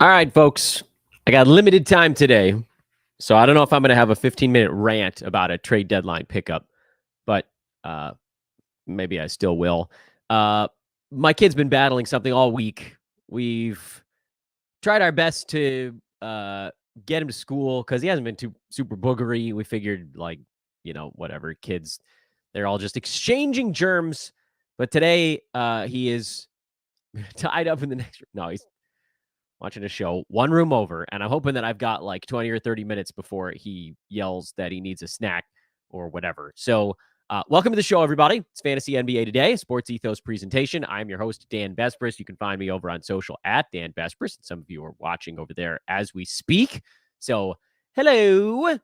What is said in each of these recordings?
All right, folks. I got limited time today, so I don't know if I'm going to have a 15-minute rant about a trade deadline pickup, but maybe I still will. My kid's been battling something all week. We've tried our best to get him to school because he hasn't been too super boogery. We figured, whatever, kids, they're all just exchanging germs. But today, he is tied up in the next room. No, he's watching a show one room over, and I'm hoping that I've got like 20 or 30 minutes before he yells that he needs a snack or whatever. So welcome to the show, everybody. It's Fantasy NBA Today, Sports Ethos presentation. I'm your host, Dan Bespris. You can find me over on social at Dan Bespris, and some of you are watching over there as we speak. So hello.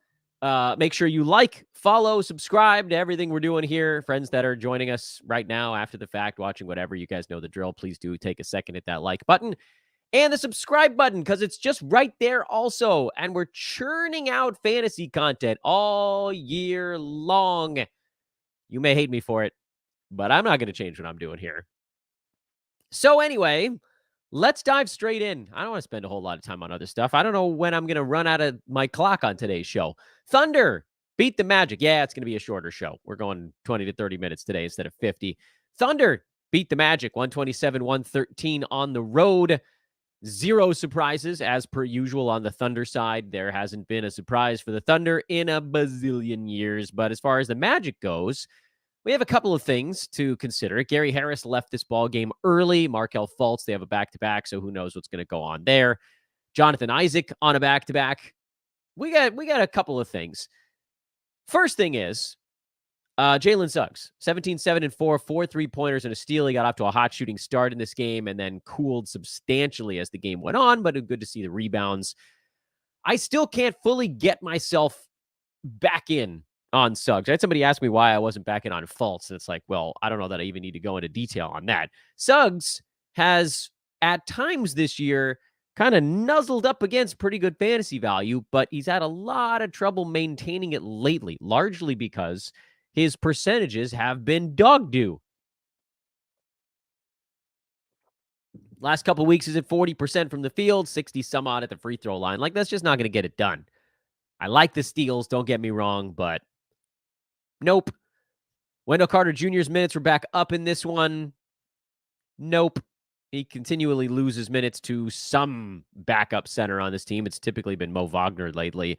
Make sure you like, follow, subscribe to everything we're doing here. Friends that are joining us right now after the fact, watching whatever, you guys know the drill. Please do take a second, hit that like button and the subscribe button, because it's just right there also. And we're churning out fantasy content all year long. You may hate me for it, but I'm not going to change what I'm doing here. So anyway, let's dive straight in. I don't want to spend a whole lot of time on other stuff. I don't know when I'm going to run out of my clock on today's show. Thunder beat the Magic. Yeah, it's going to be a shorter show. We're going 20 to 30 minutes today instead of 50. Thunder beat the Magic 127-113 on the road. Zero surprises, as per usual on the Thunder side. There hasn't been a surprise for the Thunder in a bazillion years. But as far as the Magic goes, we have a couple of things to consider. Gary Harris left this ball game early. Markelle Fultz, they have a back-to-back, so who knows what's going to go on there. Jonathan Isaac on a back-to-back. We got a couple of things. First thing is, Jalen Suggs, 17, 7, and 4, 4 3-pointers and a steal. He got off to a hot shooting start in this game and then cooled substantially as the game went on, but good to see the rebounds. I still can't fully get myself back in on Suggs. I had somebody ask me why I wasn't back in on Fultz, and it's like, well, I don't know that I even need to go into detail on that. Suggs has, at times this year, kind of nuzzled up against pretty good fantasy value, but he's had a lot of trouble maintaining it lately, largely because his percentages have been dog doo. Last couple weeks is at 40% from the field, 60 some odd at the free throw line. Like, that's just not going to get it done. I like the steals, don't get me wrong, but nope. Wendell Carter Jr.'s minutes were back up in this one. Nope. He continually loses minutes to some backup center on this team. It's typically been Mo Wagner lately.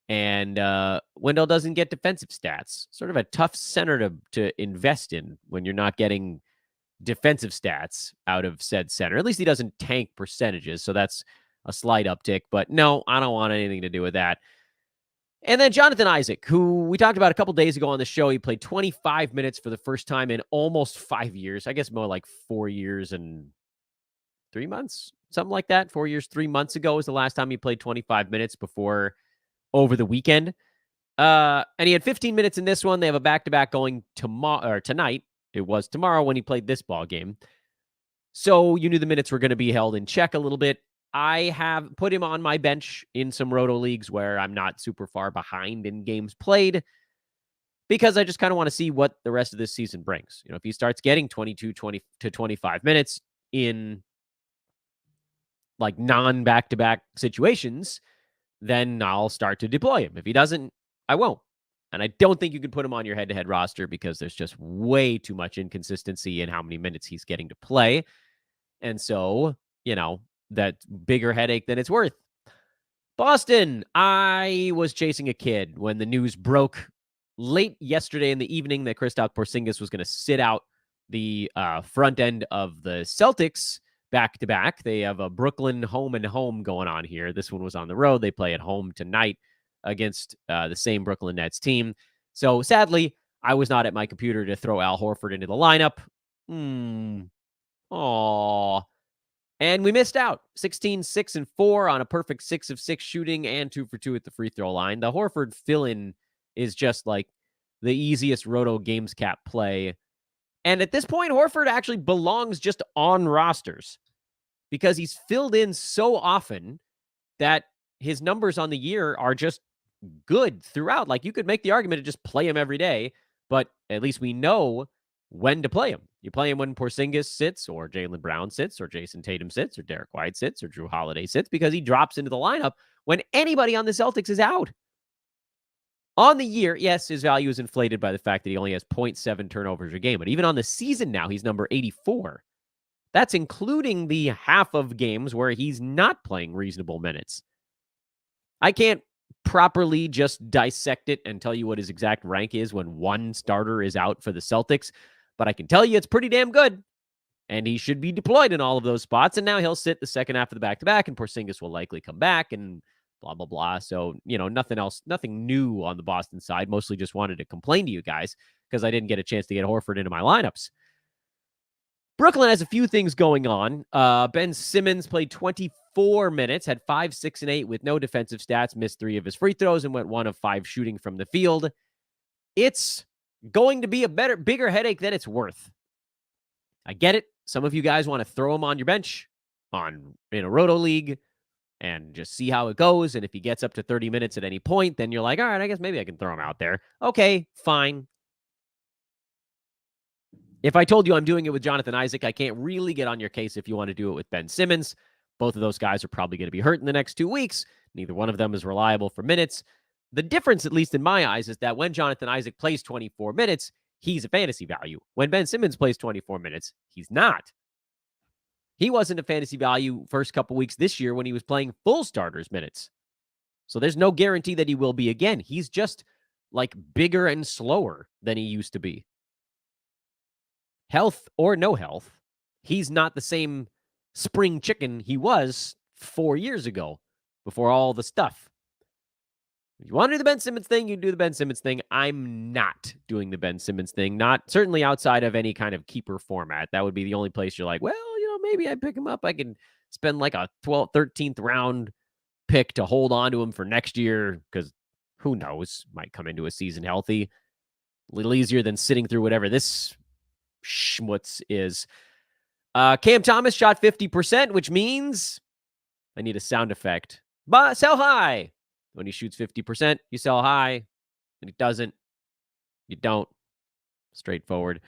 And Wendell doesn't get defensive stats. Sort of a tough center to invest in when you're not getting defensive stats out of said center. At least he doesn't tank percentages, so that's a slight uptick. But no, I don't want anything to do with that. And then Jonathan Isaac, who we talked about a couple days ago on the show. He played 25 minutes for the first time in almost 5 years. I guess more like 4 years and 3 months, something like that. 4 years, 3 months ago was the last time he played 25 minutes before over the weekend. And he had 15 minutes in this one. They have a back-to-back going tomorrow or tonight. It was tomorrow when he played this ball game. So you knew the minutes were going to be held in check a little bit. I have put him on my bench in some roto leagues where I'm not super far behind in games played, because I just kind of want to see what the rest of this season brings. You know, if he starts getting 20 to 25 minutes in like non-back-to-back situations, then I'll start to deploy him. If he doesn't, I won't. And I don't think you can put him on your head-to-head roster because there's just way too much inconsistency in how many minutes he's getting to play. And so, that's bigger headache than it's worth. Boston, I was chasing a kid when the news broke late yesterday in the evening that Kristaps Porzingis was going to sit out the front end of the Celtics back-to-back. They have a Brooklyn home and home going on here. This one was on the road. They play at home tonight against the same Brooklyn Nets team. So sadly, I was not at my computer to throw Al Horford into the lineup. Aww. And we missed out. 16, 6, and 4 on a perfect 6 of 6 shooting and 2 for 2 at the free throw line. The Horford fill-in is just like the easiest roto games cap play. And at this point, Horford actually belongs just on rosters because he's filled in so often that his numbers on the year are just good throughout. Like, you could make the argument to just play him every day, but at least we know when to play him. You play him when Porzingis sits, or Jaylen Brown sits, or Jason Tatum sits, or Derek White sits, or Drew Holiday sits, because he drops into the lineup when anybody on the Celtics is out. On the year, yes, his value is inflated by the fact that he only has 0.7 turnovers a game. But even on the season now, he's number 84. That's including the half of games where he's not playing reasonable minutes. I can't properly just dissect it and tell you what his exact rank is when one starter is out for the Celtics, but I can tell you it's pretty damn good. And he should be deployed in all of those spots. And now he'll sit the second half of the back-to-back, and Porzingis will likely come back, and blah, blah, blah. So, nothing else, nothing new on the Boston side. Mostly just wanted to complain to you guys because I didn't get a chance to get Horford into my lineups. Brooklyn has a few things going on. Ben Simmons played 24 minutes, had 5, 6, and 8 with no defensive stats, missed 3 of his free throws, and went 1 of 5 shooting from the field. It's going to be a bigger headache than it's worth. I get it. Some of you guys want to throw him on your bench in a Roto League and just see how it goes. And if he gets up to 30 minutes at any point, then you're like, all right, I guess maybe I can throw him out there. Okay, fine. If I told you I'm doing it with Jonathan Isaac, I can't really get on your case if you want to do it with Ben Simmons. Both of those guys are probably going to be hurt in the next 2 weeks. Neither one of them is reliable for minutes. The difference, at least in my eyes, is that when Jonathan Isaac plays 24 minutes, he's a fantasy value. When Ben Simmons plays 24 minutes, he's not. He wasn't a fantasy value first couple weeks this year when he was playing full starters minutes. So there's no guarantee that he will be again. He's just like bigger and slower than he used to be. Health or no health, he's not the same spring chicken he was 4 years ago before all the stuff. If you want to do the Ben Simmons thing, you do the Ben Simmons thing. I'm not doing the Ben Simmons thing, not certainly outside of any kind of keeper format. That would be the only place you're like, well, maybe I pick him up. I can spend like a 12th, 13th round pick to hold on to him for next year, because who knows, might come into a season healthy. A little easier than sitting through whatever this schmutz is. Cam Thomas shot 50%, which means I need a sound effect. But sell high. When he shoots 50%, you sell high. And he doesn't, you don't. Straightforward.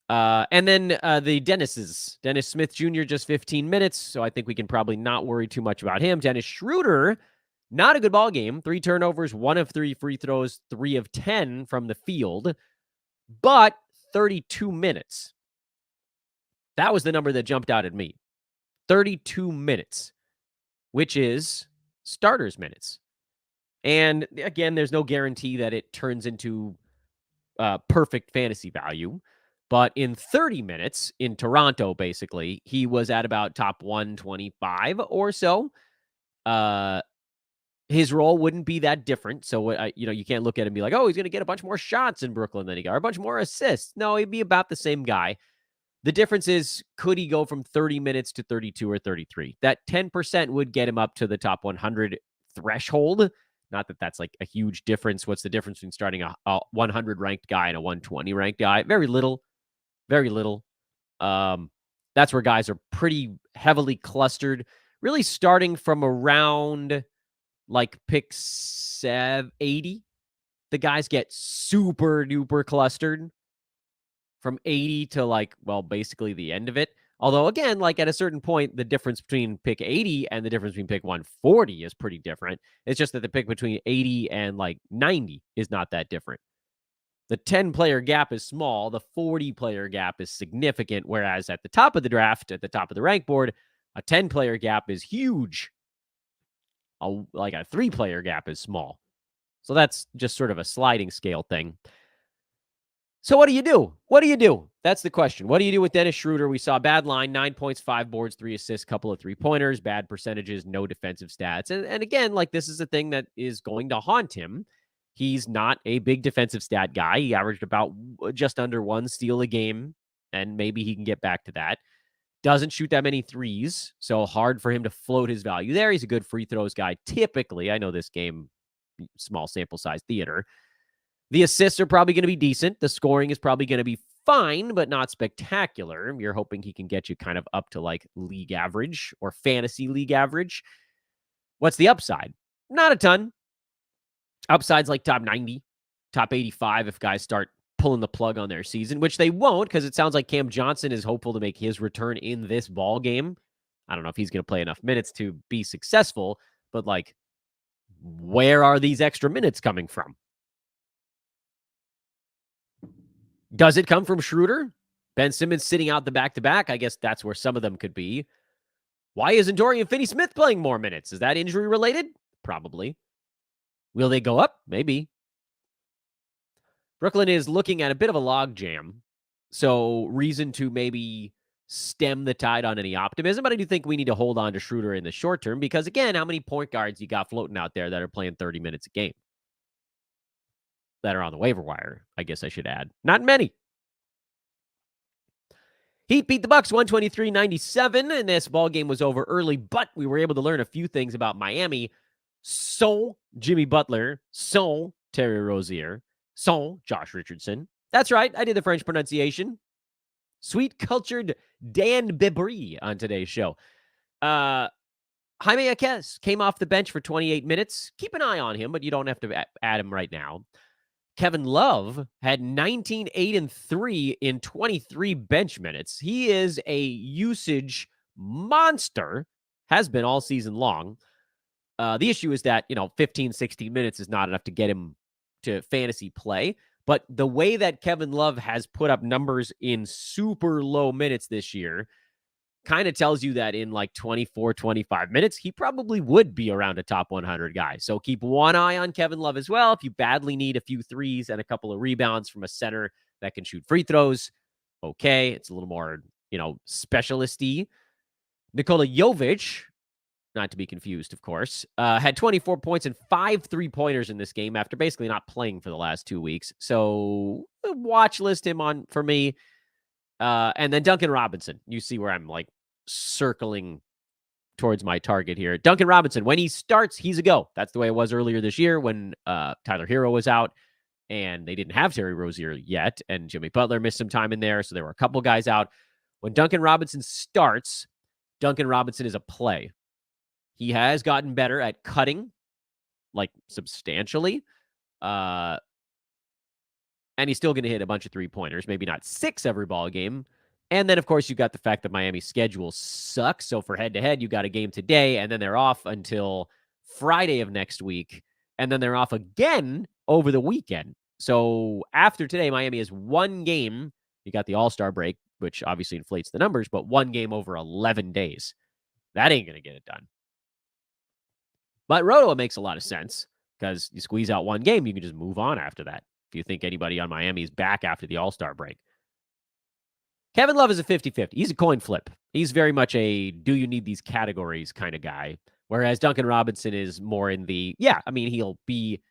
And then the Dennis's. Dennis Smith Jr., just 15 minutes, so I think we can probably not worry too much about him. Dennis Schroder, not a good ball game. 3 turnovers, 1 of 3 free throws, 3 of 10 from the field, but 32 minutes. That was the number that jumped out at me. 32 minutes, which is starters minutes. And again, there's no guarantee that it turns into perfect fantasy value. But in 30 minutes in Toronto, basically, he was at about top 125 or so. His role wouldn't be that different. So, you can't look at him and be like, oh, he's going to get a bunch more shots in Brooklyn than he got, or a bunch more assists. No, he'd be about the same guy. The difference is, could he go from 30 minutes to 32 or 33? That 10% would get him up to the top 100 threshold. Not that that's like a huge difference. What's the difference between starting a 100 ranked guy and a 120 ranked guy? Very little. Very little. That's where guys are pretty heavily clustered, really starting from around like pick 80. The guys get super duper clustered from 80 to basically the end of it. Although, again, at a certain point, the difference between pick 80 and the difference between pick 140 is pretty different. It's just that the pick between 80 and 90 is not that different. The 10-player gap is small. The 40-player gap is significant, whereas at the top of the draft, at the top of the rank board, a 10-player gap is huge. A 3-player gap is small. So that's just sort of a sliding scale thing. So what do you do? What do you do? That's the question. What do you do with Dennis Schroder? We saw bad line, 9 points, 5 boards, 3 assists, couple of 3-pointers, bad percentages, no defensive stats. And again, this is a thing that is going to haunt him. He's not a big defensive stat guy. He averaged about just under 1 steal a game, and maybe he can get back to that. Doesn't shoot that many threes, so hard for him to float his value there. He's a good free throws guy typically. I know this game, small sample size theater. The assists are probably going to be decent. The scoring is probably going to be fine, but not spectacular. You're hoping he can get you kind of up to league average or fantasy league average. What's the upside? Not a ton. Upside's like top 90, top 85 if guys start pulling the plug on their season, which they won't because it sounds like Cam Johnson is hopeful to make his return in this ball game. I don't know if he's going to play enough minutes to be successful, but like, where are these extra minutes coming from? Does it come from Schroder? Ben Simmons sitting out the back-to-back? I guess that's where some of them could be. Why isn't Dorian Finney-Smith playing more minutes? Is that injury-related? Probably. Will they go up? Maybe. Brooklyn is looking at a bit of a logjam, so reason to maybe stem the tide on any optimism, but I do think we need to hold on to Schroder in the short term because, again, how many point guards you got floating out there that are playing 30 minutes a game? That are on the waiver wire, I guess I should add. Not many. Heat beat the Bucks 123-97, and this ball game was over early, but we were able to learn a few things about Miami. So Jimmy Butler, so Terry Rozier, so Josh Richardson. That's right, I did the French pronunciation. Sweet cultured Dan Bibri on today's show. Jaime Jaquez came off the bench for 28 minutes. Keep an eye on him, but you don't have to add him right now. Kevin Love had 19, 8, and 3 in 23 bench minutes. He is a usage monster, has been all season long. The issue is that, 15, 16 minutes is not enough to get him to fantasy play. But the way that Kevin Love has put up numbers in super low minutes this year kind of tells you that in like 24, 25 minutes, he probably would be around a top 100 guy. So keep one eye on Kevin Love as well. If you badly need a few threes and a couple of rebounds from a center that can shoot free throws, okay, it's a little more, specialist-y. Nikola Jovic, not to be confused, of course, had 24 points and 5 3-pointers in this game after basically not playing for the last 2 weeks. So watch list him on for me. And then Duncan Robinson. You see where I'm like circling towards my target here. Duncan Robinson, when he starts, he's a go. That's the way it was earlier this year when Tyler Hero was out and they didn't have Terry Rozier yet. And Jimmy Butler missed some time in there. So there were a couple guys out. When Duncan Robinson starts, Duncan Robinson is a play. He has gotten better at cutting, like substantially. And he's still going to hit a bunch of 3-pointers, maybe not 6 every ball game. And then, of course, you got the fact that Miami's schedule sucks. So for head-to-head, you got a game today, and then they're off until Friday of next week. And then they're off again over the weekend. So after today, Miami has one game. You got the All-Star break, which obviously inflates the numbers, but one game over 11 days. That ain't going to get it done. But Roto makes a lot of sense because you squeeze out one game, you can just move on after that. If you think anybody on Miami is back after the All-Star break. Kevin Love is a 50-50. He's a coin flip. He's very much a do you need these categories kind of guy. Whereas Duncan Robinson is more in the, he'll be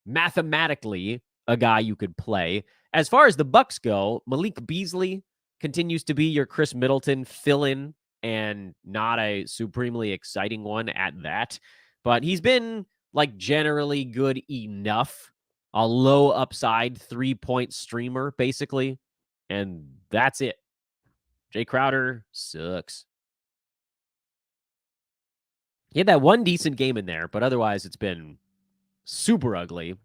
mathematically a guy you could play. As far as the Bucks go, Malik Beasley continues to be your Chris Middleton fill-in and not a supremely exciting one at that. But he's been like generally good enough. A low upside 3-point streamer, basically. And that's it. Jay Crowder sucks. He had that one decent game in there, but otherwise it's been super ugly.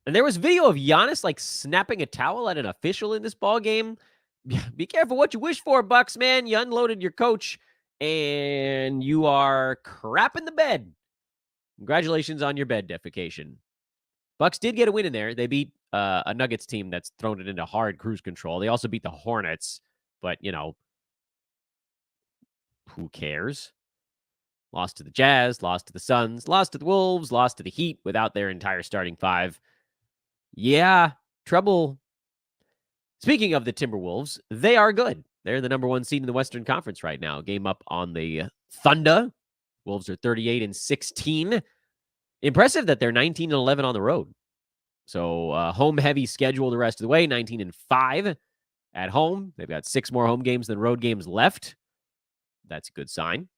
And there was video of Giannis like snapping a towel at an official in this ball game. Be careful what you wish for, Bucks, man. You unloaded your coach and you are crapping the bed. Congratulations on your bed defecation. Bucks did get a win in there. They beat a Nuggets team that's thrown it into hard cruise control. They also beat the Hornets, but, who cares? Lost to the Jazz, lost to the Suns, lost to the Wolves, lost to the Heat without their entire starting 5. Yeah, trouble. Speaking of the Timberwolves, they are good. They're the number 1 seed in the Western Conference right now. Game up on the Thunder. Wolves are 38-16. Impressive that they're 19-11 on the road. So home-heavy schedule the rest of the way, 19-5 at home. They've got 6 more home games than road games left. That's a good sign.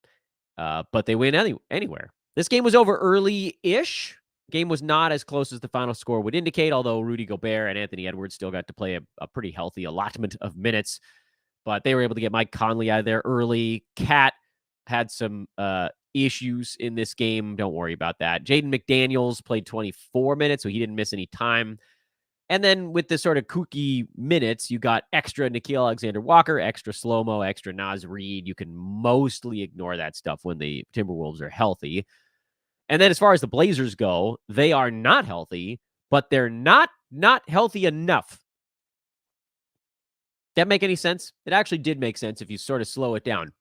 But they win anywhere. This game was over early-ish. Game was not as close as the final score would indicate, although Rudy Gobert and Anthony Edwards still got to play a pretty healthy allotment of minutes. But they were able to get Mike Conley out of there early. Cat had some issues in this game. Don't worry about that. Jaden McDaniels played 24 minutes, so he didn't miss any time. And then with the sort of kooky minutes, you got extra Nickeil Alexander-Walker, extra slow-mo, extra Naz Reid. You can mostly ignore that stuff when the Timberwolves are healthy. And then as far as the Blazers go, they are not healthy, but they're not healthy enough. That make any sense? It actually did make sense if you sort of slow it down.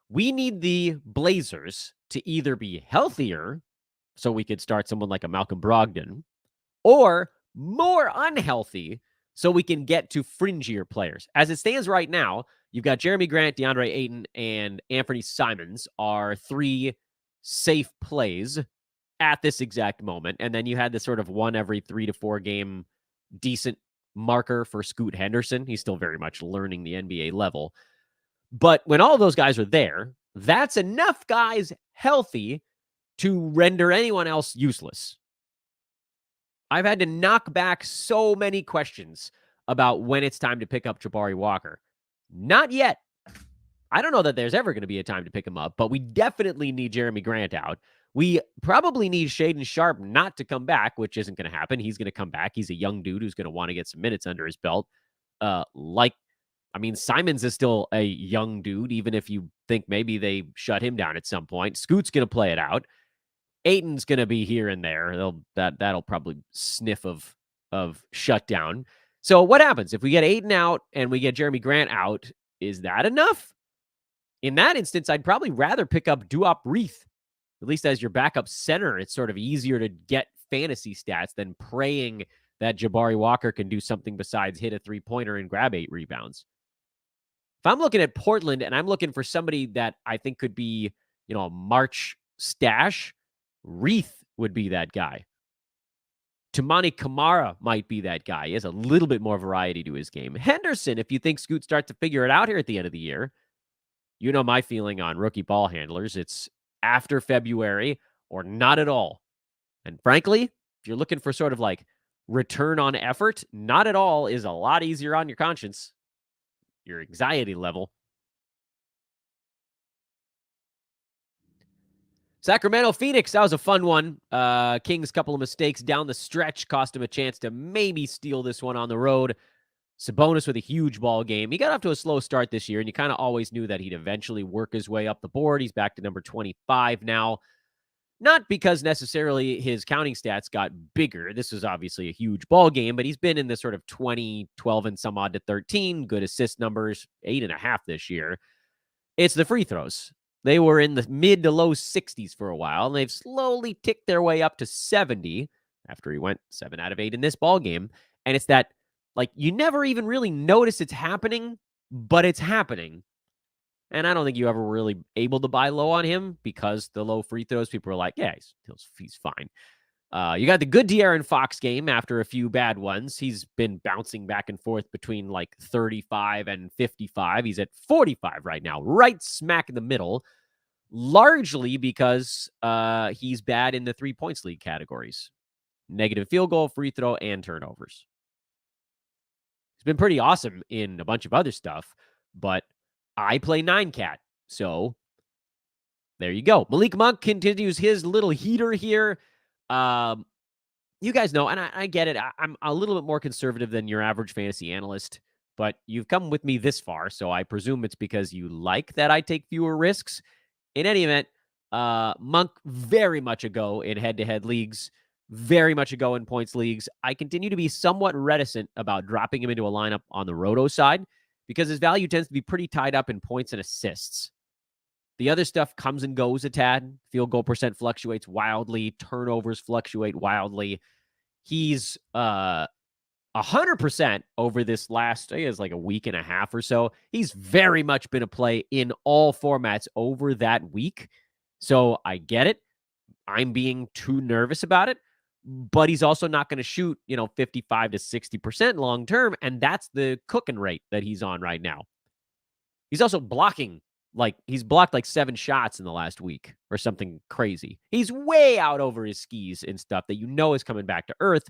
We need the Blazers to either be healthier, so we could start someone like a Malcolm Brogdon, or more unhealthy, so we can get to fringier players. As it stands right now, you've got Jeremy Grant, DeAndre Ayton, and Anthony Simons are 3 safe plays at this exact moment. And then you had this sort of 1 every 3 to 4 game decent marker for Scoot Henderson. He's still very much learning the NBA level. But when all of those guys are there, that's enough guys healthy to render anyone else useless. I've had to knock back so many questions about when it's time to pick up Jabari Walker. Not yet. I don't know that there's ever going to be a time to pick him up, but we definitely need Jeremy Grant out. We probably need Shaedon Sharpe not to come back, which isn't going to happen. He's going to come back. He's a young dude who's going to want to get some minutes under his belt. Simons is still a young dude, even if you think maybe they shut him down at some point. Scoot's going to play it out. Ayton's going to be here and there. That'll probably sniff of shutdown. So what happens if we get Ayton out and we get Jeremy Grant out? Is that enough? In that instance, I'd probably rather pick up Duop Reith, at least as your backup center. It's sort of easier to get fantasy stats than praying that Jabari Walker can do something besides hit a 3-pointer and grab 8 rebounds. If I'm looking at Portland and I'm looking for somebody that I think could be, a March stash, Reith would be that guy. Tamani Kamara might be that guy. He has a little bit more variety to his game. Henderson, if you think Scoot starts to figure it out here at the end of the year, you know my feeling on rookie ball handlers. It's after February or not at all. And frankly, if you're looking for sort of like return on effort, not at all is a lot easier on your conscience, your anxiety level. Sacramento, Phoenix, that was a fun one. Kings, couple of mistakes down the stretch, cost him a chance to maybe steal this one on the road. Sabonis with a huge ball game. He got off to a slow start this year, and you kind of always knew that he'd eventually work his way up the board. He's back to number 25 now. Not because necessarily his counting stats got bigger. This was obviously a huge ball game, but he's been in the sort of 20, 12, and some odd to 13. Good assist numbers, 8.5 this year. It's the free throws. They were in the mid to low 60s for a while, and they've slowly ticked their way up to 70 after he went 7 out of 8 in this ball game. And it's that, you never even really notice it's happening, but it's happening. And I don't think you ever were really able to buy low on him because the low free throws, people were like, yeah, he's fine. You got the good De'Aaron Fox game after a few bad ones. He's been bouncing back and forth between 35 and 55. He's at 45 right now, right smack in the middle, largely because he's bad in the 3 points league categories. Negative field goal, free throw, and turnovers. He's been pretty awesome in a bunch of other stuff, but I play 9-cat, so there you go. Malik Monk continues his little heater here. You guys know, and I get it. I'm a little bit more conservative than your average fantasy analyst, but you've come with me this far, so I presume it's because you like that I take fewer risks. In any event, Monk very much a go in head-to-head leagues, very much a go in points leagues. I continue to be somewhat reticent about dropping him into a lineup on the roto side because his value tends to be pretty tied up in points and assists. The other stuff comes and goes a tad. Field goal percent fluctuates wildly. Turnovers fluctuate wildly. He's 100% over this last, I guess, a week and a half or so. He's very much been a play in all formats over that week. So I get it. I'm being too nervous about it. But he's also not going to shoot, 55 to 60% long term. And that's the cooking rate that he's on right now. He's also blocking. He's blocked 7 shots in the last week or something crazy. He's way out over his skis and stuff that is coming back to earth.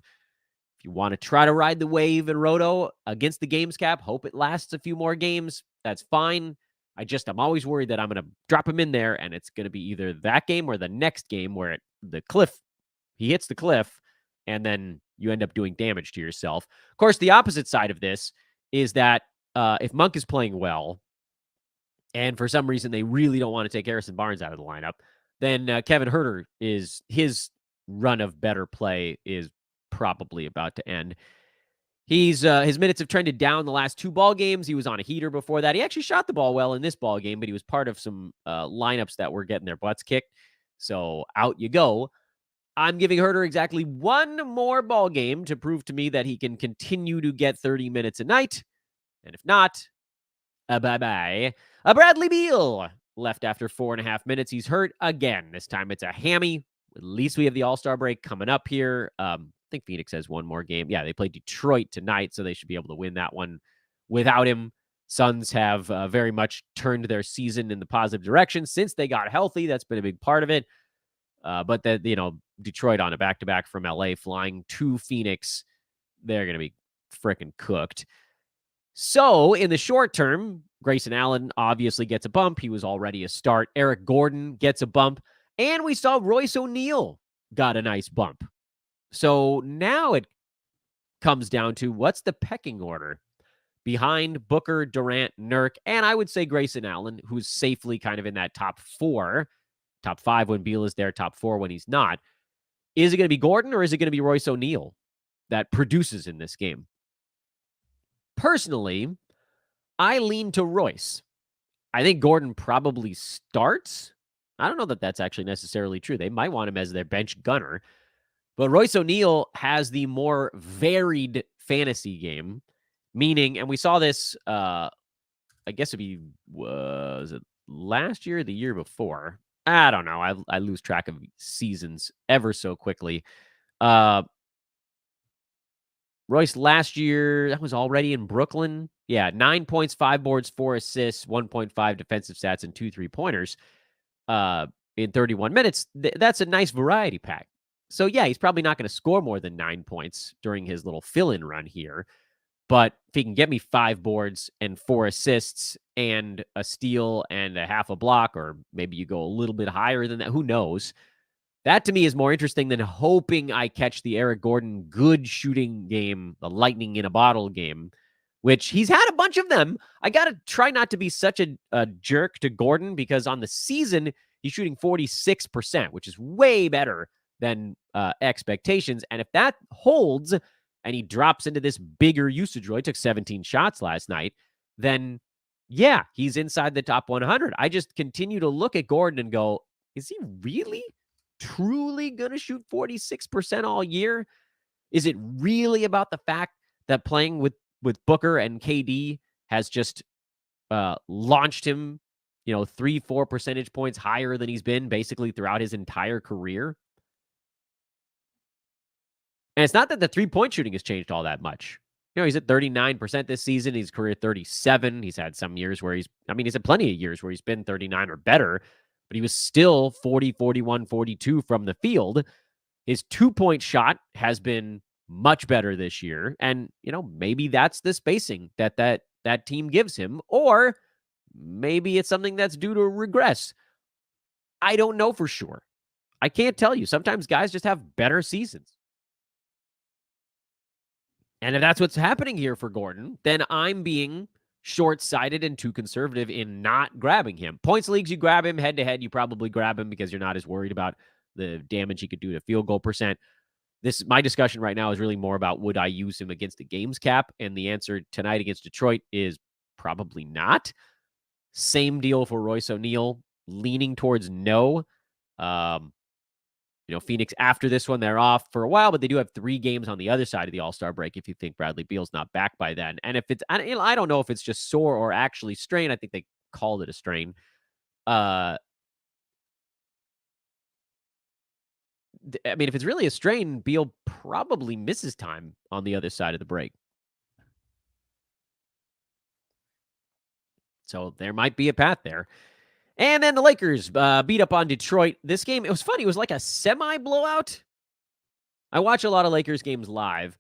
If you want to try to ride the wave in Roto against the games cap, hope it lasts a few more games, that's fine. I'm always worried that I'm going to drop him in there and it's going to be either that game or the next game where he hits the cliff and then you end up doing damage to yourself. Of course, the opposite side of this is that if Monk is playing well and for some reason they really don't want to take Harrison Barnes out of the lineup, then Kevin Huerter his run of better play is probably about to end. His minutes have trended down the last 2 ball games. He was on a heater before that. He actually shot the ball well in this ball game, but he was part of some lineups that were getting their butts kicked. So out you go. I'm giving Huerter exactly 1 more ball game to prove to me that he can continue to get 30 minutes a night. And if not, bye-bye. Bradley Beal left after 4.5 minutes. He's hurt again. This time it's a hammy. At least we have the All-Star break coming up here. I think Phoenix has 1 more game. Yeah, they play Detroit tonight, so they should be able to win that one without him. Suns have very much turned their season in the positive direction since they got healthy. That's been a big part of it. But Detroit on a back-to-back from LA flying to Phoenix, they're going to be freaking cooked. So in the short term, Grayson Allen obviously gets a bump. He was already a start. Eric Gordon gets a bump. And we saw Royce O'Neal got a nice bump. So now it comes down to what's the pecking order behind Booker, Durant, Nurk, and I would say Grayson Allen, who's safely kind of in that top 4, top 5 when Beal is there, top 4 when he's not. Is it going to be Gordon or is it going to be Royce O'Neal that produces in this game? Personally, I lean to Royce. I think Gordon probably starts. I don't know that that's actually necessarily true. They might want him as their bench gunner. But Royce O'Neal has the more varied fantasy game, meaning, and we saw this, I guess was it last year or the year before? I don't know. I lose track of seasons ever so quickly. Royce last year, that was already in Brooklyn. Yeah, 9 points, 5 boards, 4 assists, 1.5 defensive stats, and 2 3-pointers in 31 minutes. That's a nice variety pack. So, yeah, he's probably not going to score more than 9 points during his little fill-in run here. But if he can get me 5 boards and 4 assists and a steal and a half a block, or maybe you go a little bit higher than that, who knows? That to me is more interesting than hoping I catch the Eric Gordon good shooting game, the lightning in a bottle game, which he's had a bunch of them. I got to try not to be such a jerk to Gordon because on the season, he's shooting 46%, which is way better than expectations. And if that holds and he drops into this bigger usage role, he took 17 shots last night, then yeah, he's inside the top 100. I just continue to look at Gordon and go, is he really truly going to shoot 46% all year? Is it really about the fact that playing with Booker and KD has just launched him, 3-4 percentage points higher than he's been basically throughout his entire career? And it's not that the 3-point shooting has changed all that much. He's at 39% this season. His career 37. He's had some years where he's had plenty of years where he's been 39 or better, but he was still 40, 41, 42 from the field. His 2-point shot has been much better this year. And, maybe that's the spacing that team gives him, or maybe it's something that's due to regress. I don't know for sure. I can't tell you. Sometimes guys just have better seasons. And if that's what's happening here for Gordon, then I'm being short-sighted and too conservative in not grabbing him. Points leagues, you grab him. Head-to-head, you probably grab him because you're not as worried about the damage he could do to field goal percent. My discussion right now is really more about would I use him against the games cap? And the answer tonight against Detroit is probably not. Same deal for Royce O'Neal, leaning towards no. Phoenix after this one, they're off for a while, but they do have 3 games on the other side of the All-Star break if you think Bradley Beal's not back by then. And if it's, I don't know if it's just sore or actually strain. I think they called it a strain. If it's really a strain, Beal probably misses time on the other side of the break. So there might be a path there. And then the Lakers beat up on Detroit. This game, it was funny. It was like a semi-blowout. I watch a lot of Lakers games live.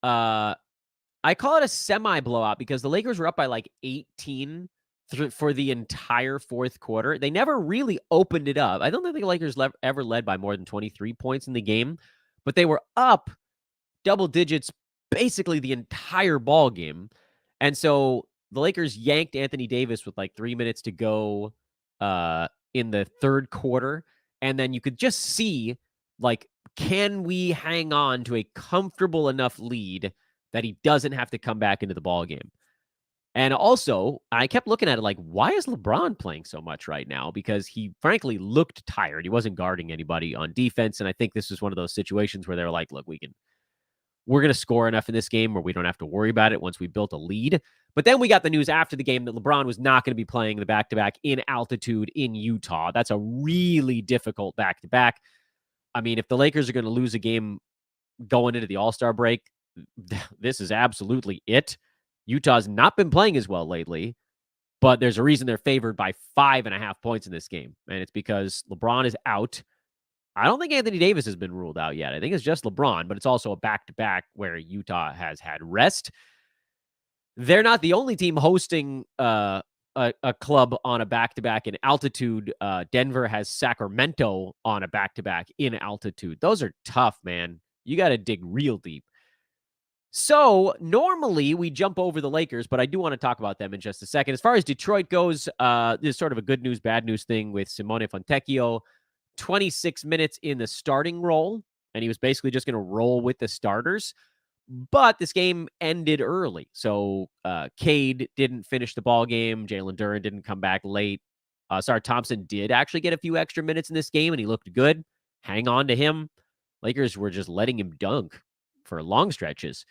I call it a semi-blowout because the Lakers were up by like 18 for the entire fourth quarter. They never really opened it up. I don't think the Lakers ever led by more than 23 points in the game, but they were up double digits basically the entire ball game. And so the Lakers yanked Anthony Davis with like 3 minutes to go in the third quarter. And then you could just see, like, can we hang on to a comfortable enough lead that he doesn't have to come back into the ball game? And also, I kept looking at it like, why is LeBron playing so much right now? Because he frankly looked tired. He wasn't guarding anybody on defense. And I think this is one of those situations where they're like, look, we're going to score enough in this game where we don't have to worry about it once we built a lead. But then we got the news after the game that LeBron was not going to be playing the back-to-back in altitude in Utah. That's a really difficult back-to-back. I mean, if the Lakers are going to lose a game going into the All-Star break, this is absolutely it. Utah's not been playing as well lately, but there's a reason they're favored by 5.5 points in this game. And it's because LeBron is out. I don't think Anthony Davis has been ruled out yet. I think it's just LeBron, but it's also a back-to-back where Utah has had rest. They're not the only team hosting a club on a back-to-back in altitude. Denver has Sacramento on a back-to-back in altitude. Those are tough, man. You got to dig real deep. So normally we jump over the Lakers, but I do want to talk about them in just a second. As far as Detroit goes, there's sort of a good news, bad news thing with Simone Fontecchio. 26 minutes in the starting role, and he was basically just going to roll with the starters. But this game ended early. So Cade didn't finish the ball game. Jalen Duren didn't come back late. Sarge Thompson did actually get a few extra minutes in this game, and he looked good. Hang on to him. Lakers were just letting him dunk for long stretches.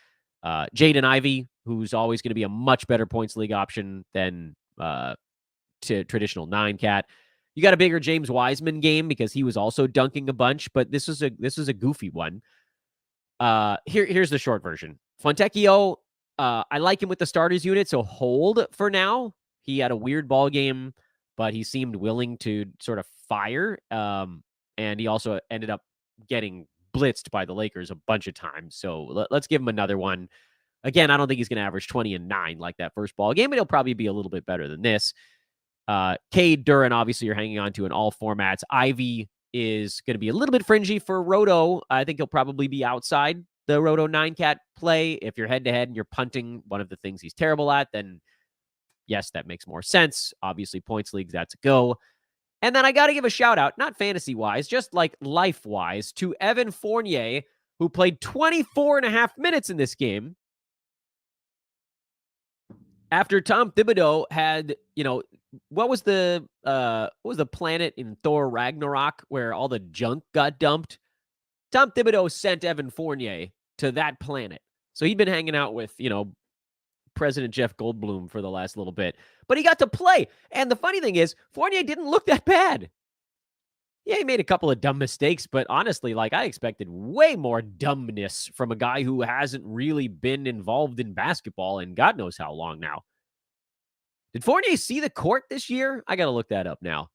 Jaden Ivey, who's always going to be a much better points league option than traditional 9-cat. You got a bigger James Wiseman game because he was also dunking a bunch, but this is a goofy one. Here's the short version. Fontecchio, I like him with the starters unit, so hold for now. He had a weird ball game, but he seemed willing to sort of fire. And he also ended up getting blitzed by the Lakers a bunch of times. So let's give him another one. Again, I don't think he's going to average 20 and 9 like that first ball game, but he'll probably be a little bit better than this. Cade, Duren, obviously you're hanging on to in all formats. Ivy is going to be a little bit fringy for Roto. I think he'll probably be outside the Roto 9-cat play. If you're head-to-head and you're punting, one of the things he's terrible at, then yes, that makes more sense. Obviously, points leagues, that's a go. And then I got to give a shout-out, not fantasy-wise, just like life-wise, to Evan Fournier, who played 24.5 minutes in this game. After Tom Thibodeau had, what was the planet in Thor Ragnarok where all the junk got dumped? Tom Thibodeau sent Evan Fournier to that planet. So he'd been hanging out with, President Jeff Goldblum for the last little bit. But he got to play. And the funny thing is, Fournier didn't look that bad. Yeah, he made a couple of dumb mistakes, but honestly, I expected way more dumbness from a guy who hasn't really been involved in basketball in God knows how long now. Did Fournier see the court this year? I got to look that up now.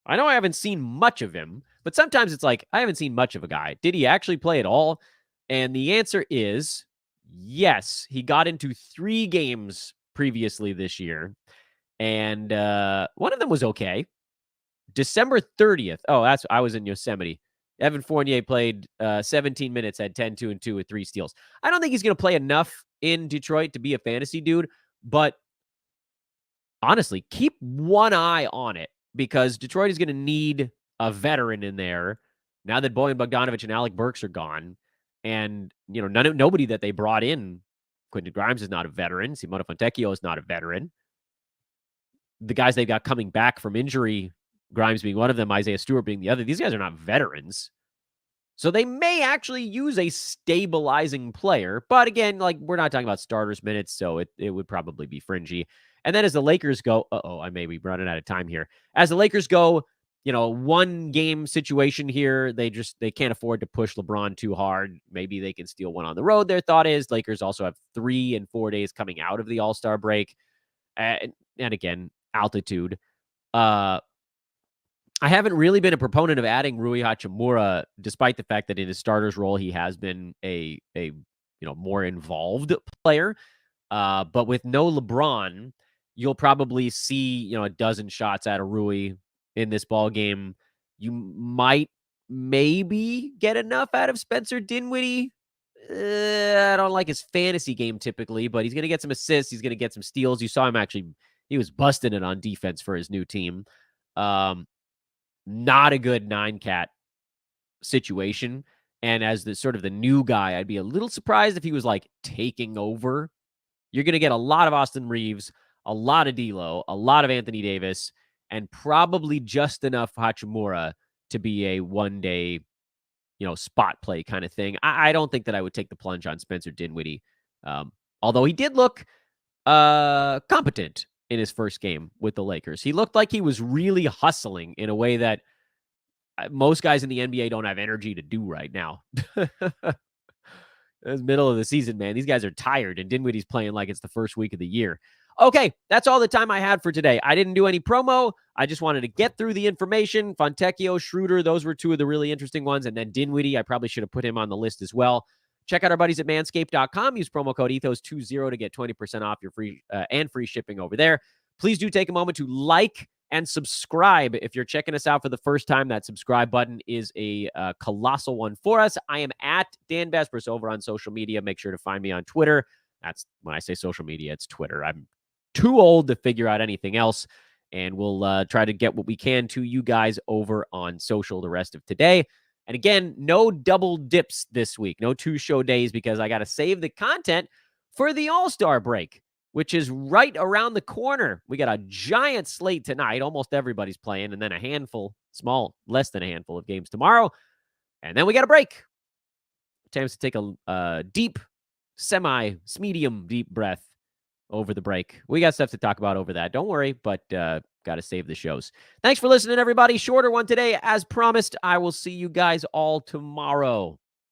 I know I haven't seen much of him, but sometimes it's like, I haven't seen much of a guy. Did he actually play at all? And the answer is yes. He got into 3 games previously this year, and one of them was okay. December 30th. Oh, I was in Yosemite. Evan Fournier played 17 minutes, had 10, 2, and 2 with 3 steals. I don't think he's going to play enough in Detroit to be a fantasy dude, but honestly, keep one eye on it because Detroit is going to need a veteran in there now that Bojan Bogdanovic and Alec Burks are gone. And, nobody that they brought in, Quentin Grimes is not a veteran. Simone Fontecchio is not a veteran. The guys they've got coming back from injury, Grimes being one of them, Isaiah Stewart being the other, these guys are not veterans. So they may actually use a stabilizing player. But again, we're not talking about starters minutes, so it would probably be fringy. And then as the Lakers go, I may be running out of time here. As the Lakers go, one game situation here, they can't afford to push LeBron too hard. Maybe they can steal one on the road. Their thought is Lakers also have 3 and 4 days coming out of the All-Star break. And again, altitude. I haven't really been a proponent of adding Rui Hachimura, despite the fact that in his starter's role, he has been a more involved player. But with no LeBron, you'll probably see, a dozen shots out of Rui in this ball game. You might maybe get enough out of Spencer Dinwiddie. I don't like his fantasy game typically, but he's going to get some assists. He's going to get some steals. You saw him he was busting it on defense for his new team. Not a good 9-cat situation. And as the sort of the new guy, I'd be a little surprised if he was like taking over. You're going to get a lot of Austin Reeves, a lot of D'Lo, a lot of Anthony Davis, and probably just enough Hachimura to be a one-day, spot play kind of thing. I don't think that I would take the plunge on Spencer Dinwiddie, although he did look competent in his first game with the Lakers. He looked like he was really hustling in a way that most guys in the NBA don't have energy to do right now. It's middle of the season, man. These guys are tired, and Dinwiddie's playing like it's the first week of the year. Okay, that's all the time I had for today. I didn't do any promo. I just wanted to get through the information. Fontecchio, Schroder, those were two of the really interesting ones. And then Dinwiddie, I probably should have put him on the list as well. Check out our buddies at manscaped.com. Use promo code ETHOS20 to get 20% off your free shipping over there. Please do take a moment to like and subscribe. If you're checking us out for the first time, that subscribe button is a colossal one for us. I am at Dan Vespers over on social media. Make sure to find me on Twitter. That's when I say social media, it's Twitter. I'm too old to figure out anything else, and we'll try to get what we can to you guys over on social the rest of today. And again, no double dips this week, no 2-show days, because I got to save the content for the All-Star break, which is right around the corner. We got a giant slate tonight. Almost everybody's playing, and then a handful, less than a handful of games tomorrow. And then we got a break. Chance to take a deep, medium deep breath over the break. We got stuff to talk about over that. Don't worry, but got to save the shows. Thanks for listening, everybody. Shorter one today, as promised. I will see you guys all tomorrow.